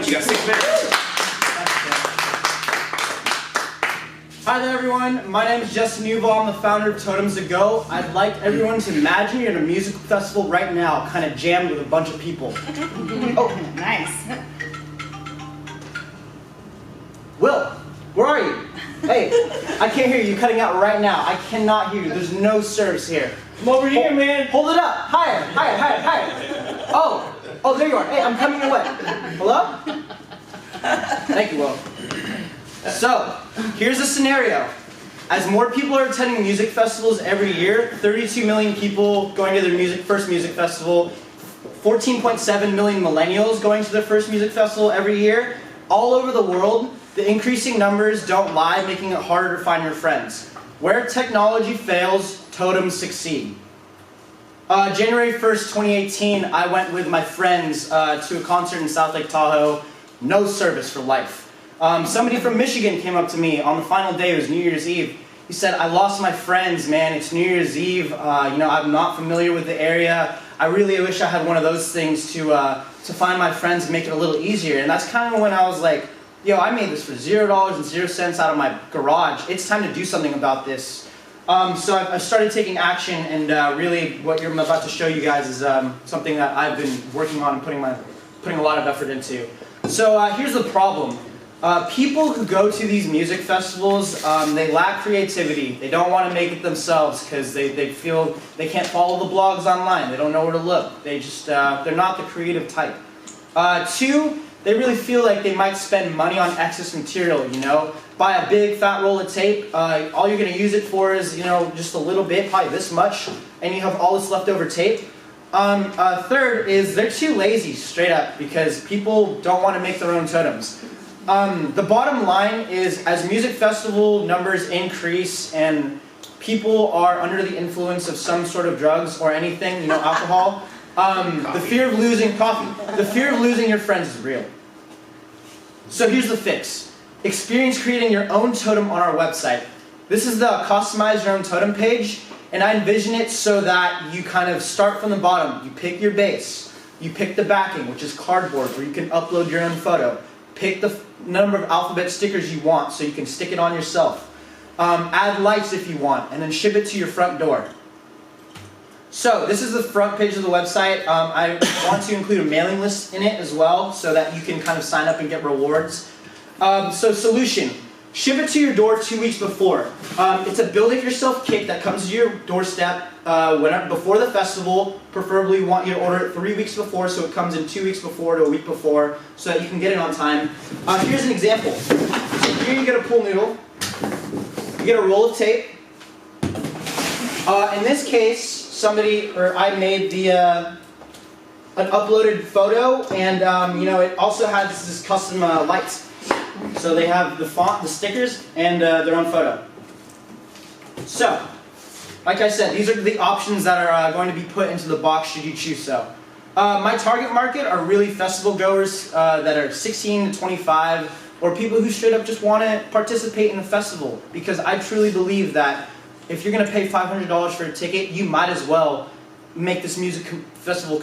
You got 6 minutes. Hi there everyone, my name is Justin Newval, I'm the founder of Totems2Go. I'd like everyone to imagine you're at a music festival right now, kind of jammed with a bunch of people. Oh, nice. Will, where are you? Hey, I can't hear you, you're cutting out right now. I cannot hear you, there's no service here. I'm over here, man. Hold it up, higher, higher, higher, higher. Oh, there you are. Hey, I'm coming your way. Hello? Thank you, Will. So, here's the scenario. As more people are attending music festivals every year, 32 million people going to their first music festival, 14.7 million millennials going to their first music festival every year, all over the world, the increasing numbers don't lie, making it harder to find your friends. Where technology fails, totems succeed. January 1st, 2018, I went with my friends to a concert in South Lake Tahoe. No service for life. Somebody from Michigan came up to me on the final day, it was New Year's Eve. He said, I lost my friends, man, it's New Year's Eve, I'm not familiar with the area. I really wish I had one of those things to find my friends and make it a little easier. And that's kind of when I was like, yo, I made this for $0.00 out of my garage. It's time to do something about this. So I started taking action, and really what I'm about to show you guys is something that I've been working on and putting a lot of effort into. So here's the problem. People who go to these music festivals, they lack creativity. They don't want to make it themselves because they feel they can't follow the blogs online. They don't know where to look. They just, they're not the creative type. 2, they really feel like they might spend money on excess material, Buy a big fat roll of tape, all you're going to use it for is, just a little bit, probably this much, and you have all this leftover tape. 3rd is they're too lazy, straight up, because people don't want to make their own totems. The bottom line is, as music festival numbers increase and people are under the influence of some sort of drugs or anything, alcohol, the fear of losing your friends is real. So here's the fix. Experience creating your own totem on our website. This is the customize your own totem page, and I envision it so that you kind of start from the bottom. You pick your base, you pick the backing, which is cardboard, where you can upload your own photo. Pick the number of alphabet stickers you want so you can stick it on yourself. Add lights if you want, and then ship it to your front door. So this is the front page of the website. I want to include a mailing list in it as well so that you can kind of sign up and get rewards. So solution, ship it to your door 2 weeks before. It's a build-it-yourself kit that comes to your doorstep before the festival. Preferably we want you to order it 3 weeks before, so it comes in 2 weeks before to a week before so that you can get it on time. Here's an example. So here you get a pool noodle, you get a roll of tape. In this case, I made an uploaded photo, and it also has this custom lights. So they have the font, the stickers, and their own photo. So, like I said, these are the options that are going to be put into the box should you choose so. My target market are really festival goers that are 16 to 25, or people who straight up just want to participate in a festival. Because I truly believe that if you're going to pay $500 for a ticket, you might as well make this music festival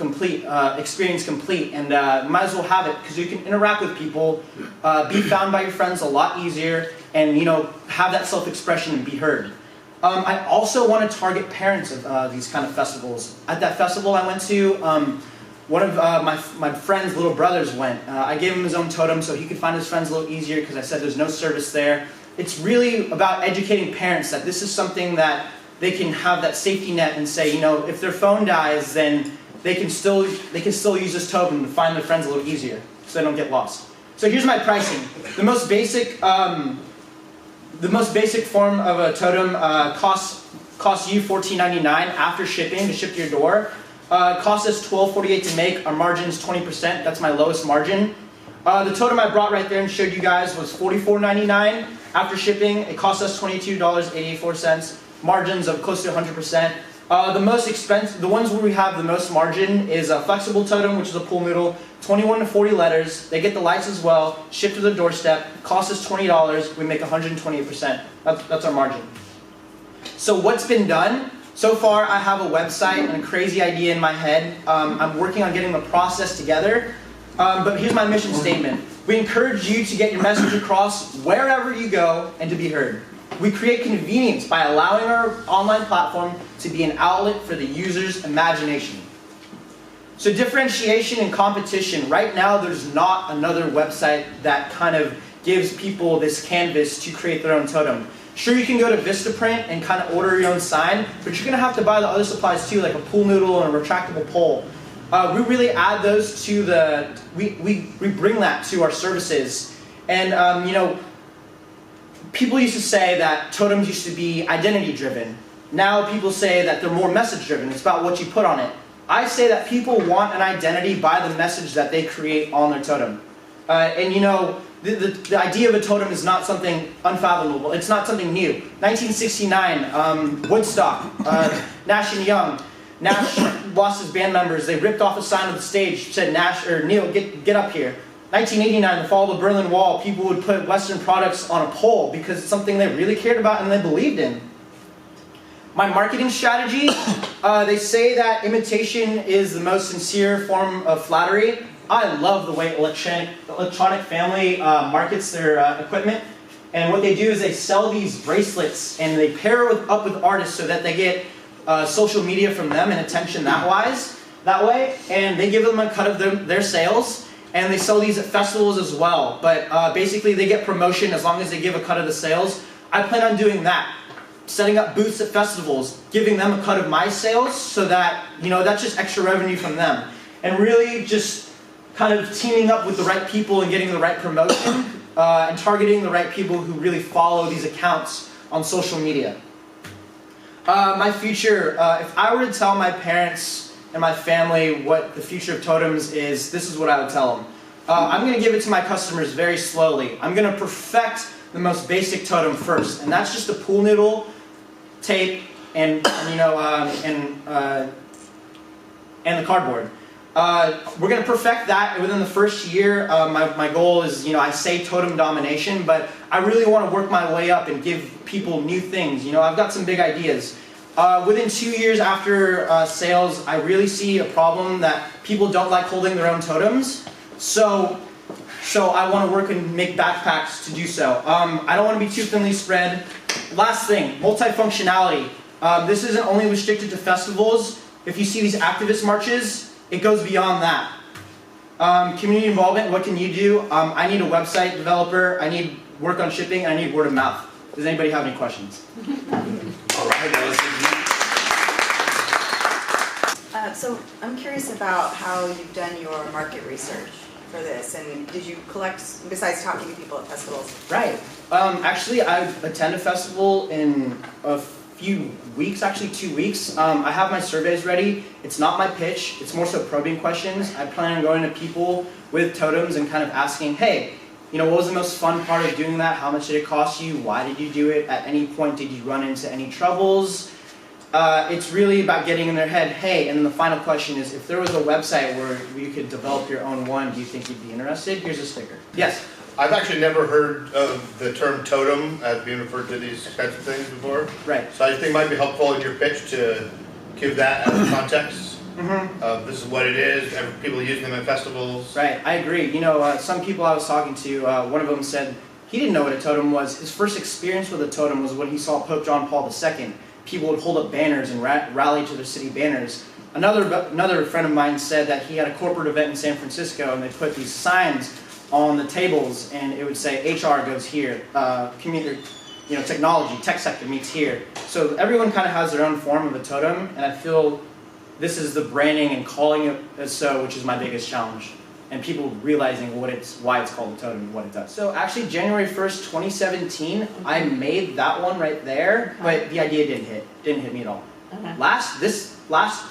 experience complete, and might as well have it because you can interact with people, be found by your friends a lot easier, and have that self-expression and be heard. I also want to target parents of these kind of festivals. At that festival I went to, one of my friend's little brothers went. I gave him his own totem so he could find his friends a little easier because I said there's no service there. It's really about educating parents that this is something that they can have that safety net and say, if their phone dies, then they can still use this totem to find their friends a little easier, so they don't get lost. So here's my pricing. The most basic form of a totem costs you $14.99 after shipping to ship to your door. Costs us $12.48 to make. Our margin is 20%. That's my lowest margin. The totem I brought right there and showed you guys was $44.99 after shipping. It cost us $22.84. Margins of close to 100%. The most expensive, the ones where we have the most margin is a flexible totem, which is a pool noodle, 21 to 40 letters. They get the lights as well, shipped to the doorstep, cost us $20, we make 128%. That's our margin. So what's been done? So far I have a website and a crazy idea in my head. I'm working on getting the process together. But here's my mission statement. We encourage you to get your message across wherever you go and to be heard. We create convenience by allowing our online platform to be an outlet for the user's imagination. So differentiation and competition. Right now there's not another website that kind of gives people this canvas to create their own totem. Sure, you can go to Vistaprint and kind of order your own sign, but you're going to have to buy the other supplies too, like a pool noodle and a retractable pole. We really add those to the, we bring that to our services. And you know, people used to say that totems used to be identity driven. Now people say that they're more message driven. It's about what you put on it. I say that people want an identity by the message that they create on their totem. And you know, the idea of a totem is not something unfathomable. It's not something new. 1969, Woodstock, Nash and Young. Nash lost his band members. They ripped off a sign on the stage, said Nash or Neil, get up here. 1989, the fall of the Berlin Wall, people would put Western products on a pole because it's something they really cared about and they believed in. My marketing strategy, they say that imitation is the most sincere form of flattery. I love the way Electronic Family markets their equipment. And what they do is they sell these bracelets and they pair up with artists so that they get social media from them and attention that way. And they give them a cut of their sales. And they sell these at festivals as well. But basically they get promotion as long as they give a cut of the sales. I plan on doing that. Setting up booths at festivals, giving them a cut of my sales so that, you know, that's just extra revenue from them. And really just kind of teaming up with the right people and getting the right promotion and targeting the right people who really follow these accounts on social media. My future, if I were to tell my parents and my family what the future of totems is, this is what I would tell them. I'm going to give it to my customers very slowly. I'm going to perfect the most basic totem first, and that's just a pool noodle, tape, and you know, and the cardboard. We're going to perfect that within the first year. My goal is, you know, I say totem domination, but I really want to work my way up and give people new things. You know, I've got some big ideas. Within 2 years after sales, I really see a problem that people don't like holding their own totems. So I want to work and make backpacks to do so. I don't want to be too thinly spread. Last thing, multifunctionality. This isn't only restricted to festivals. If you see these activist marches, it goes beyond that. Community involvement, what can you do? I need a website developer, I need work on shipping, and I need word of mouth. Does anybody have any questions? All right, So I'm curious about how you've done your market research for this, and did you collect, besides talking to people at festivals? Right. Actually, I attend a festival in a few weeks, actually 2 weeks. I have my surveys ready. It's not my pitch, it's more so probing questions. I plan on going to people with totems and kind of asking, hey, you know, what was the most fun part of doing that? How much did it cost you? Why did you do it? At any point, did you run into any troubles? It's really about getting in their head, hey, and then the final question is, if there was a website where you could develop your own one, do you think you'd be interested? Here's a sticker. Yes? I've actually never heard of the term totem as being referred to these kinds of things before. Right. So I think it might be helpful in your pitch to give that as a context. This is what it is, people use them at festivals. Right, I agree. You know, some people I was talking to, one of them said he didn't know what a totem was. His first experience with a totem was when he saw Pope John Paul II. People would hold up banners and rally to their city banners. Another friend of mine said that he had a corporate event in San Francisco and they put these signs on the tables and it would say HR goes here, community, you know, technology, tech sector meets here. So everyone kind of has their own form of a totem, and I feel this is the branding and calling it as so, which is my biggest challenge. And people realizing why it's called a totem and what it does. So actually January 1st, 2017, I made that one right there, but the idea didn't hit me at all. Last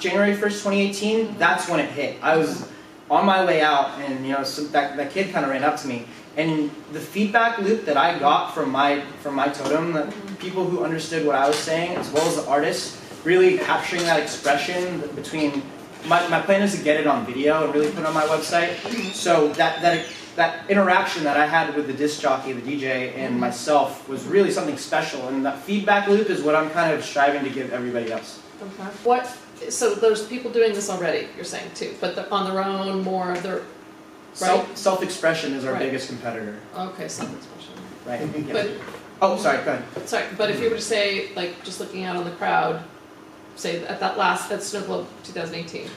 January 1st, 2018, that's when it hit. I was on my way out and, you know, that kid kind of ran up to me. And the feedback loop that I got from my totem, the people who understood what I was saying, as well as the artists, really capturing that expression between, my plan is to get it on video and really put it on my website. So that interaction that I had with the disc jockey, the DJ, and myself was really something special. And that feedback loop is what I'm kind of striving to give everybody else. Okay. So there's people doing this already, you're saying too, but on their own, more of their Self-expression is our Right. biggest competitor. Okay, self-expression. Right. Yeah. But, Oh, sorry. Go ahead. sorry, but if you were to say, like, just looking out on the crowd, say at that Snow Globe 2018,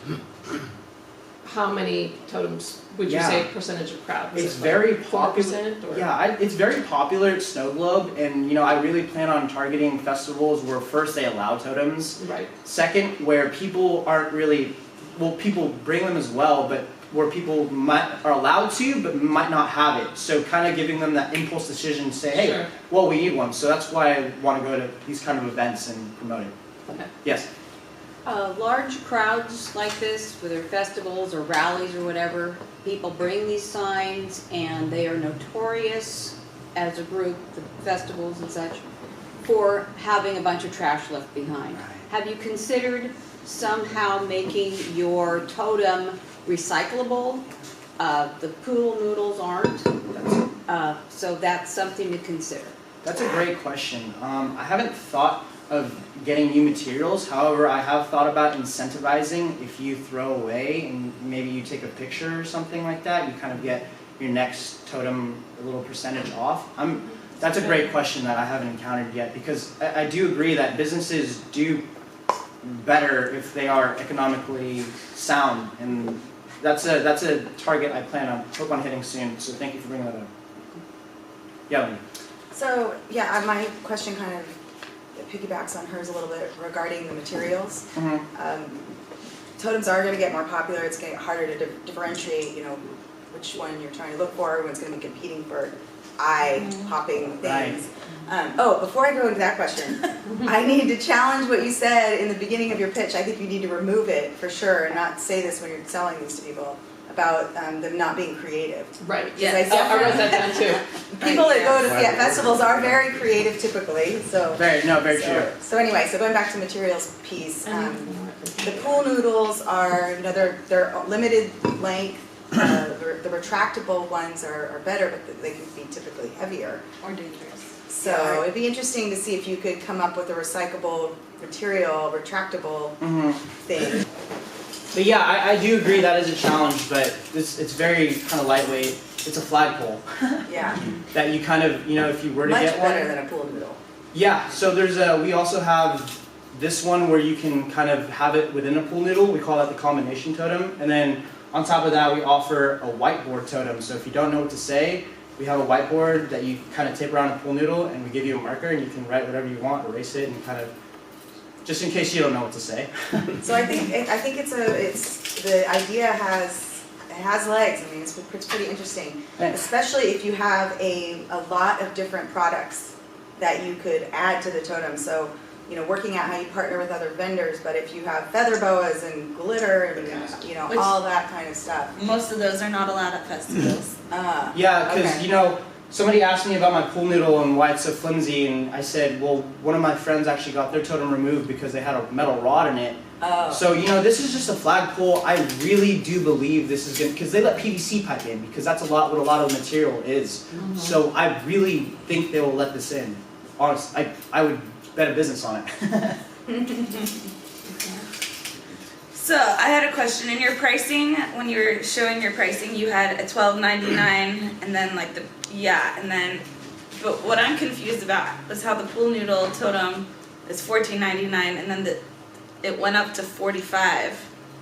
how many totems would you Yeah. say percentage of crowd? Was It's it very like popular. 4% or? Yeah, it's very popular at Snow Globe, and I really plan on targeting festivals where first they allow totems. Right. Second, where people aren't really, well, people bring them as well, but where people are allowed to, but might not have it. So kind of giving them that impulse decision to say, hey, Sure. well, we need one. So that's why I want to go to these kind of events and promote it. Okay. Yes. Large crowds like this, whether festivals or rallies or whatever, people bring these signs and they are notorious as a group, the festivals and such, for having a bunch of trash left behind. Right. Have you considered somehow making your totem recyclable? The pool noodles aren't, so that's something to consider. That's a great question. I haven't thought of getting new materials. However, I have thought about incentivizing if you throw away and maybe you take a picture or something like that, you kind of get your next totem a little percentage off. That's a great question that I haven't encountered yet, because I do agree that businesses do better if they are economically sound, and that's a target I hope on hitting soon. So thank you for bringing that up. Yeah. Lindsay. So, yeah, my question kind of piggybacks on hers a little bit regarding the materials. Totems are going to get more popular. It's going to get harder to differentiate, which one you're trying to look for. Everyone's going to be competing for eye-popping things. Before I go into that question, I need to challenge what you said in the beginning of your pitch. I think you need to remove it for sure and not say this when you're selling these to people about them not being creative. Right. Yeah. I wrote that down too. People that go to festivals are very creative typically, so. Very true. So anyway, so going back to materials piece, the pool noodles are, they're limited length. The retractable ones are better, but they can be typically heavier. Or dangerous. So it'd be interesting to see if you could come up with a recyclable material, retractable thing. But yeah, I do agree that is a challenge, but it's very kind of lightweight. It's a flagpole Yeah, that you kind of, if you were to much get one. better than a pool noodle. Yeah, so we also have this one where you can kind of have it within a pool noodle. We call that the combination totem. And then on top of that, we offer a whiteboard totem. So if you don't know what to say, we have a whiteboard that you kind of tape around a pool noodle, and we give you a marker, and you can write whatever you want, erase it, and kind of, just in case you don't know what to say. So I think the idea has legs. I mean, it's pretty interesting, Thanks. especially if you have a lot of different products that you could add to the totem. So, working out how you partner with other vendors, but if you have feather boas and glitter and all that kind of stuff. Most of those are not allowed at festivals. Yeah, because Okay. somebody asked me about my pool noodle and why it's so flimsy, and I said, well, one of my friends actually got their totem removed because they had a metal rod in it. Oh. So this is just a flagpole. I really do believe this is good because they let PVC pipe in, because that's what a lot of the material is. So I really think they will let this in. Honestly, I would bet a business on it. So I had a question. In your pricing, when you were showing your pricing, you had a $12.99 and then but what I'm confused about was how the pool noodle totem is $14.99 and then it went up to $45.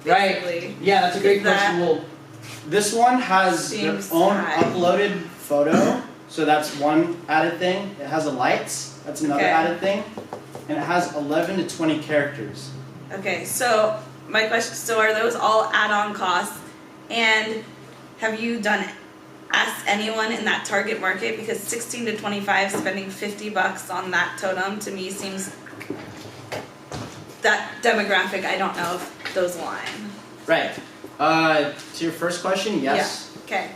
Right. Basically. Yeah, that's a great Is that- question. Well, this one has their Seems own high. uploaded photo, so that's one added thing. It has the lights, that's another Okay. added thing, and it has 11 to 20 characters. Okay, so my question, so are those all add-on costs? And have you asked anyone in that target market? Because 16 to 25 spending $50 on that totem to me seems, that demographic, I don't know if those align. Right. To your first question, yes. Okay,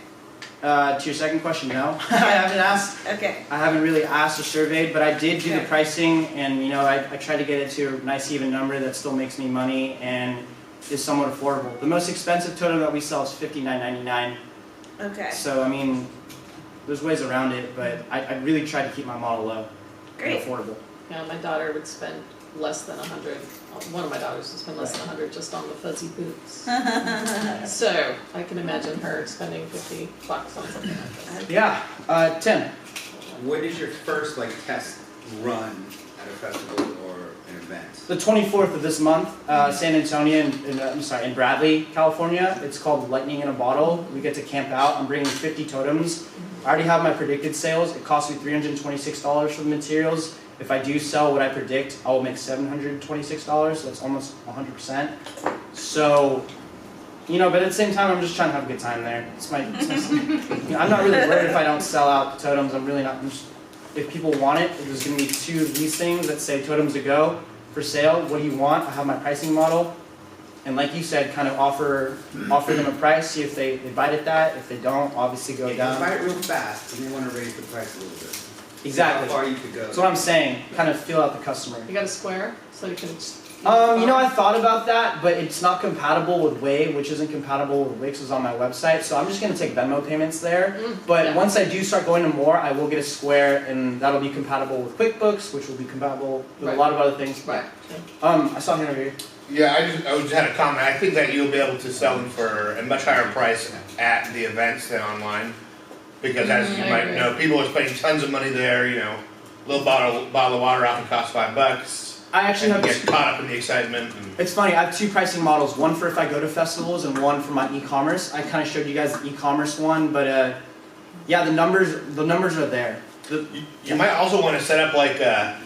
To your second question, no. I haven't asked. okay, I haven't really asked or surveyed, but I did do the Okay. pricing, and I tried to get it to a nice even number that still makes me money and is somewhat affordable. The most expensive totem that we sell is $59.99. okay, So I mean, there's ways around it, but I really tried to keep my model low great. and affordable. Yeah, my daughter would spend less than $100 one of my daughters will spend less than 100 just on the fuzzy boots. So I can imagine her spending $50 on something like this. Yeah, Tim. What is your first like test run at a festival or an event? The 24th of this month, San Antonio, in Bradley, California. It's called Lightning in a Bottle. We get to camp out. I'm bringing 50 totems. I already have my predicted sales. It costs me $326 for the materials. If I do sell what I predict, I will make $726. So that's almost 100%. So, but at the same time, I'm just trying to have a good time there. I'm not really worried if I don't sell out the totems. I'm really not. If people want it, if there's going to be 2 of these things that say Totems2Go for sale, what do you want? I have my pricing model. And like you said, kind of offer them a price, see if they bite at that. If they don't, obviously go down. Buy it real fast, and you want to raise the price a little bit. Exactly. How far you could go. That's what I'm saying. Kind of feel out the customer. You got a square so you can. I thought about that, but it's not compatible with Wave, which isn't compatible with Wix. Is on my website, so I'm just going to take Venmo payments there. But Yeah. once I do start going to more, I will get a square, and that'll be compatible with QuickBooks, which will be compatible with a lot of other things. Right. I saw him over here. Yeah, I just had a comment. I think that you'll be able to sell them for a much higher price at the events than online. Because as you I might agree. know, people are spending tons of money there, a little bottle of water often costs $5. I actually And have. you get caught up in the excitement. And It's funny, I have 2 pricing models, one for if I go to festivals and one for my e-commerce. I kind of showed you guys the e-commerce one, but yeah, the numbers are there. you might also want to set up like a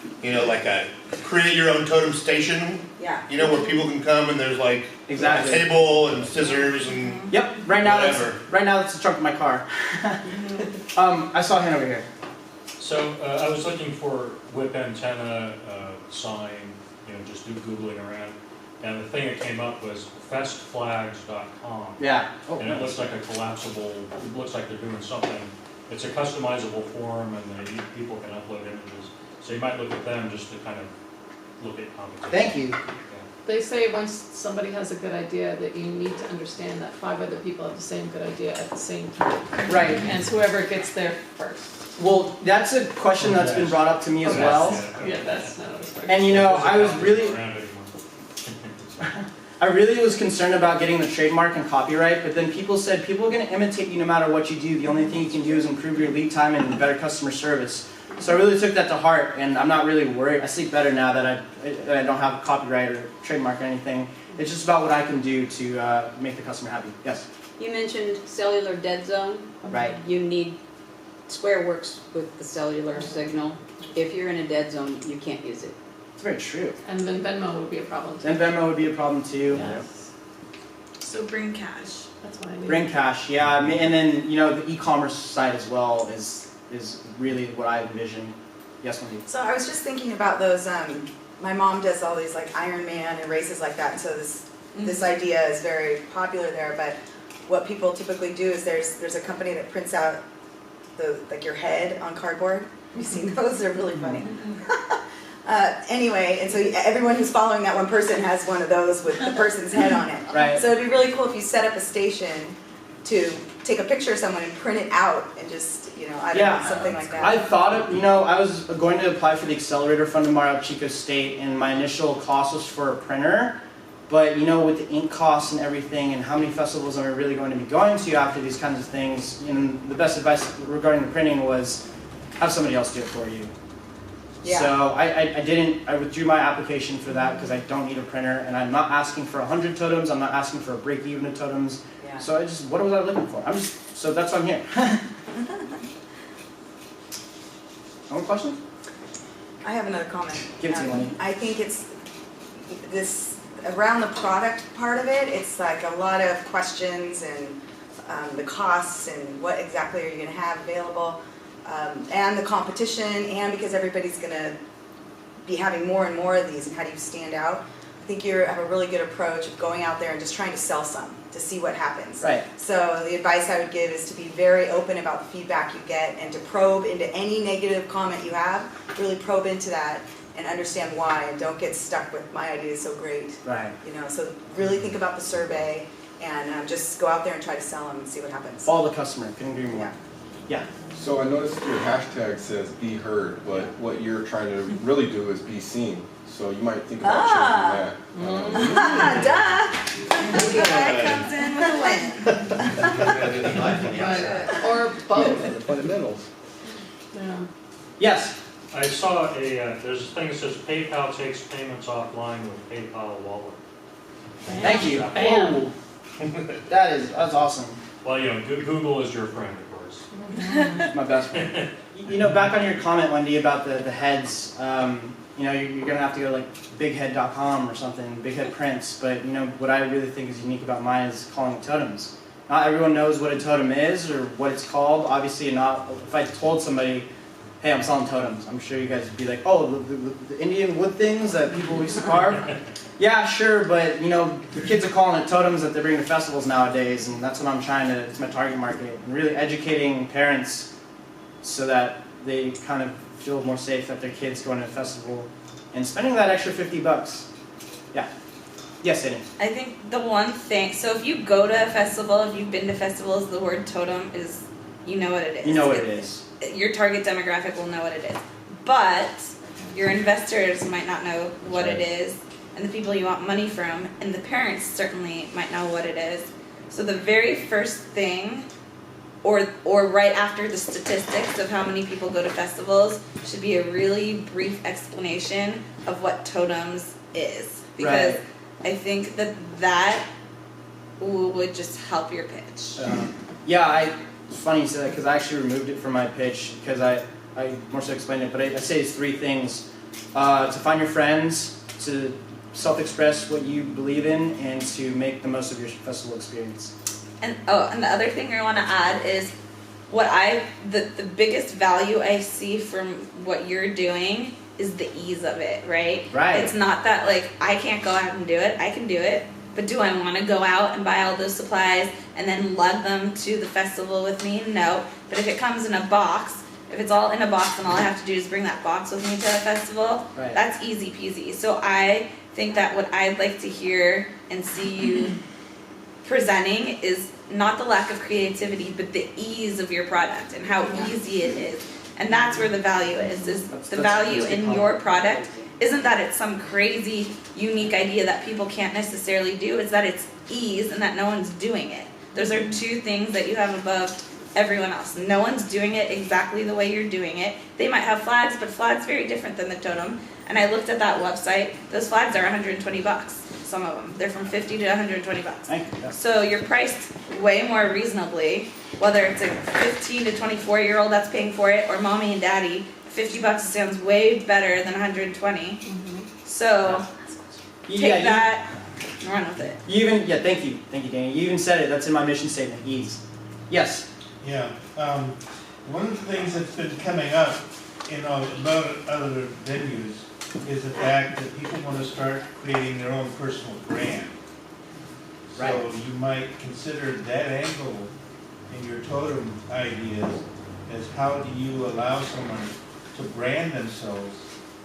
create your own totem station, Yeah. where people can come and there's like Exactly. a table and scissors and Yep, right now Whatever. that's the trunk of my car. I saw a hand over here. So I was looking for whip antenna sign, just do Googling around. And the thing that came up was festflags.com. Yeah. Oh, And it looks like a collapsible, it looks like they're doing something. It's a customizable form and people can upload images. So you might look at them just to kind of look at competition. Thank you. They say once somebody has a good idea that you need to understand that 5 other people have the same good idea at the same time. Right. And it's whoever gets there first. Well, that's a question that's been brought up to me as Okay. well. Yeah, that's not always fair. And I was really, Around anymore. I really was concerned about getting the trademark and copyright, but then people said people are going to imitate you no matter what you do. The only thing you can do is improve your lead time and better customer service. So I really took that to heart, and I'm not really worried. I sleep better now that I don't have copyright or trademark or anything. It's just about what I can do to make the customer happy. Yes. You mentioned cellular dead zone. Right. You need, Square works with the cellular signal. If you're in a dead zone, you can't use it. It's very true. And then Venmo would be a problem too. And Venmo would be a problem too. Yes. So bring cash. That's what I need. Bring cash, yeah. And then the e-commerce side as well is really what I envision. Yes, Wendy. So I was just thinking about those, my mom does all these like Iron Man and races like that, and so this idea is very popular there, but what people typically do is there's a company that prints out your head on cardboard. Have you seen those? They're really funny. Anyway, and so everyone who's following that one person has one of those with the person's head on it. Right. So it'd be really cool if you set up a station to take a picture of someone and print it out and just, I don't know, something like that. I thought of, I was going to apply for the accelerator fund tomorrow at Chico State, and my initial cost was for a printer. But with the ink costs and everything, and how many festivals am I really going to be going to after these kinds of things, the best advice regarding the printing was have somebody else do it for you. Yeah. So I withdrew my application for that because I don't need a printer, and I'm not asking for 100 totems. I'm not asking for a break even of totems. Yeah. So what was I looking for? So that's why I'm here. More questions? I have another comment. Give it to me, Lenny. I think it's this, around the product part of it, it's like a lot of questions and the costs and what exactly are you going to have available, and the competition, and because everybody's going to be having more and more of these, and how do you stand out? I think you have a really good approach of going out there and just trying to sell some to see what happens. Right. So the advice I would give is to be very open about the feedback you get and to probe into any negative comment you have, really probe into that and understand why, and don't get stuck with my idea is so great. Right. So really think about the survey and just go out there and try to sell them and see what happens. Follow the customer. Couldn't agree more. Yeah. Yeah. So I noticed your hashtag says be heard, but what you're trying to really do is be seen. So you might think about changing that. Duh. That comes in with a win. Or both. The fundamentals. Yeah. Yes. I saw there's a thing that says PayPal takes payments offline with PayPal wallet. Thank you. Bam. Whoa. That's awesome. Well, you know, Google is your friend, of course. My best friend. You know, back on your comment, Wendy, about the heads, you know, you're gonna have to go like bighead.com or something, Bighead Prints. But you know, what I really think is unique about mine is calling it totems. Not everyone knows what a totem is or what it's called. Obviously, not. If I told somebody, hey, I'm selling totems, I'm sure you guys would be like, oh, the Indian wood things that people used to carve? Yeah, sure, but you know, the kids are calling it totems that they bring to festivals nowadays, and that's what I'm trying to, it's my target market, and really educating parents so that they kind of feel more safe that their kids going to a festival and spending that extra $50. Yeah. Yes, Eddie. I think the one thing, so if you go to a festival, if you've been to festivals, the word totem is, you know what it is. You know what it is. Your target demographic will know what it is. But your investors might not know what it is, and the people you want money from, and the parents certainly might know what it is. So the very first thing, or right after the statistics of how many people go to festivals, should be a really brief explanation of what totems is. Because Right. I think that would just help your pitch. Yeah, it's funny you say that because I actually removed it from my pitch because I more so explained it, but I say it's three things. To find your friends, to self-express what you believe in, and to make the most of your festival experience. And the other thing I want to add is the biggest value I see from what you're doing is the ease of it, right? Right. It's not that like I can't go out and do it. I can do it. But do I want to go out and buy all those supplies and then lug them to the festival with me? No. But if it comes in a box, if it's all in a box and all I have to do is bring that box with me to the festival, Right. that's easy peasy. So I think that what I'd like to hear and see you presenting is not the lack of creativity, but the ease of your product and how easy it is. And that's where the value is the value that's in your product isn't that it's some crazy, unique idea that people can't necessarily do, it's that it's ease and that no one's doing it. Those are two things that you have above everyone else. No one's doing it exactly the way you're doing it. They might have flags, but flags very different than the totem. And I looked at that website, those flags are $120, some of them. They're from $50 to $120. Thank you. So you're priced way more reasonably, whether it's a 15 to 24-year-old that's paying for it or mommy and daddy. $50 sounds way better than 120. So take that and run with it. You even, thank you, Danny. You even said it. That's in my mission statement. Ease. Yes. Yeah. One of the things that's been coming up in about other venues is the fact that people want to start creating their own personal brand. Right. So you might consider that angle in your totem ideas as how do you allow someone to brand themselves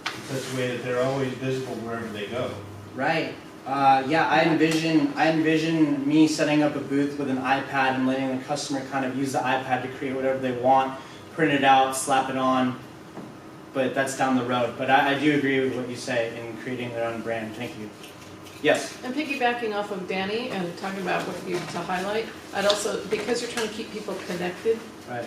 in such a way that they're always visible wherever they go. Right. Yeah, I envision me setting up a booth with an iPad and letting the customer kind of use the iPad to create whatever they want, print it out, slap it on. But that's down the road. But I do agree with what you say in creating their own brand. Thank you. Yes. And piggybacking off of Danny and talking about what you to highlight, I'd also, because you're trying to keep people connected, Right.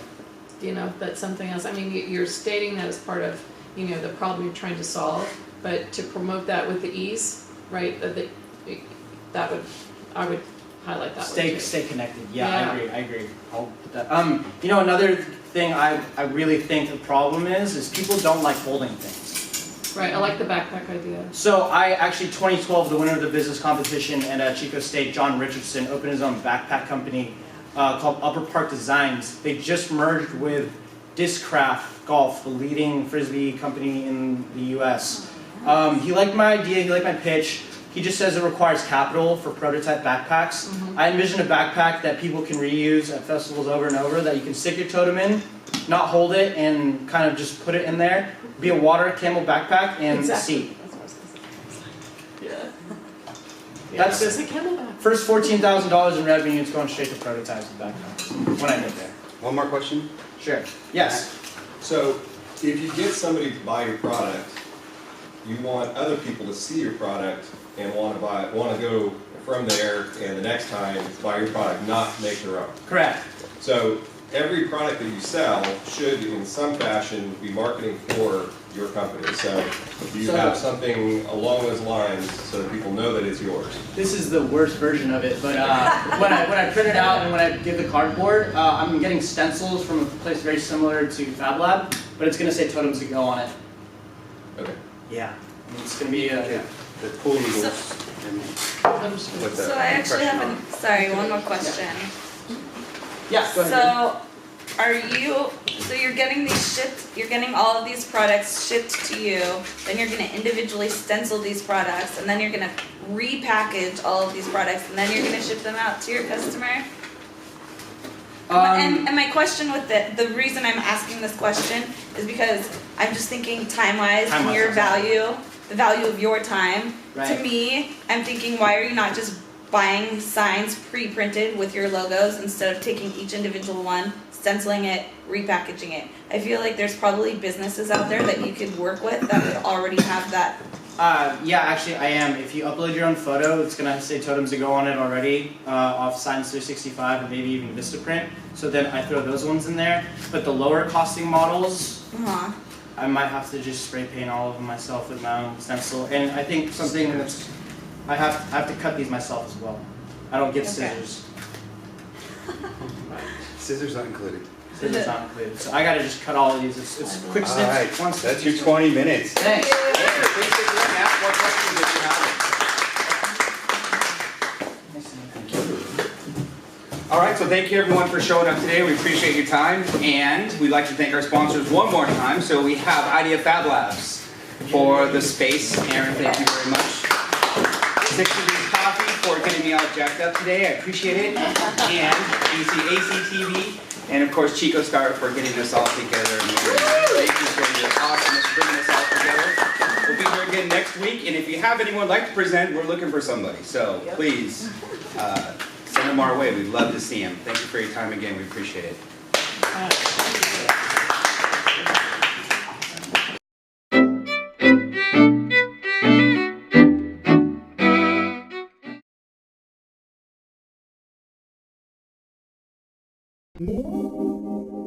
you know, that's something else. I mean, you're stating that as part of, you know, the problem you're trying to solve, but to promote that with the ease, right, I would highlight that one too. Stay connected. Yeah, I agree. I'll put that. You know, another thing I really think the problem is people don't like holding things. Right, I like the backpack idea. So I actually, 2012, the winner of the business competition at Chico State, John Richardson, opened his own backpack company called Upper Park Designs. They just merged with Discraft Golf, the leading frisbee company in the U.S. He liked my idea, he liked my pitch. He just says it requires capital for prototype backpacks. I envision a backpack that people can reuse at festivals over and over, that you can stick your totem in, not hold it, and kind of just put it in there. Be a water camel backpack and Exactly. seat. That's what I was gonna say. Yeah. That's There's a camelback. first $14,000 in revenue. It's going straight to prototypes and backpacks when I get there. One more question? Sure. Yes. So, if you get somebody to buy your product, you want other people to see your product and want to go from there, and the next time buy your product, not make their own. Correct. So, every product that you sell should, in some fashion, be marketing for your company. So, you have something along those lines so that people know that it's yours. This is the worst version of it, but when I print it out and when I give the cardboard, I'm getting stencils from a place very similar to Fab Lab, but it's going to say Totems2Go on it. Okay. Yeah. And it's going to be The pool noodles. With the So I actually impression on have sorry, one more question. Yeah, go ahead. So so you're getting these shipped, you're getting all of these products shipped to you, then you're gonna individually stencil these products, and then you're gonna repackage all of these products, and then you're gonna ship them out to your customer? And my question with the reason I'm asking this question is because I'm just thinking time-wise and your value, the value of your time. Right. To me, I'm thinking, why are you not just buying signs pre-printed with your logos instead of taking each individual one, stenciling it, repackaging it? I feel like there's probably businesses out there that you could work with that would already have that. Yeah, actually I am. If you upload your own photo, it's going to say Totems2Go on it already, off Science 365 and maybe even Vistaprint. So then I throw those ones in there. But the lower costing models, I might have to just spray paint all of them myself with my own stencil. And I think something that's, I have to cut these myself as well. I don't get scissors. Scissors not included. Scissors not included. So I got to just cut all of these. It's quick snips. Alright, One snip. that's your 20 minutes. Thanks. Please stick around and ask more questions if you have them. All right, so thank you everyone for showing up today. We appreciate your time, and we'd like to thank our sponsors one more time. So we have Idea Fab Labs for the space. Aaron, thank you very much. 6 Degrees Coffee for getting me all jacked up today. I appreciate it. And ACTV, and of course Chico Star for getting us all together. Thank you for your awesomeness bringing us all together. We'll be here again next week, and if you have anyone like to present, we're looking for somebody. So please send them our way. We'd love to see them. Thank you for your time again. We appreciate it. Thank you.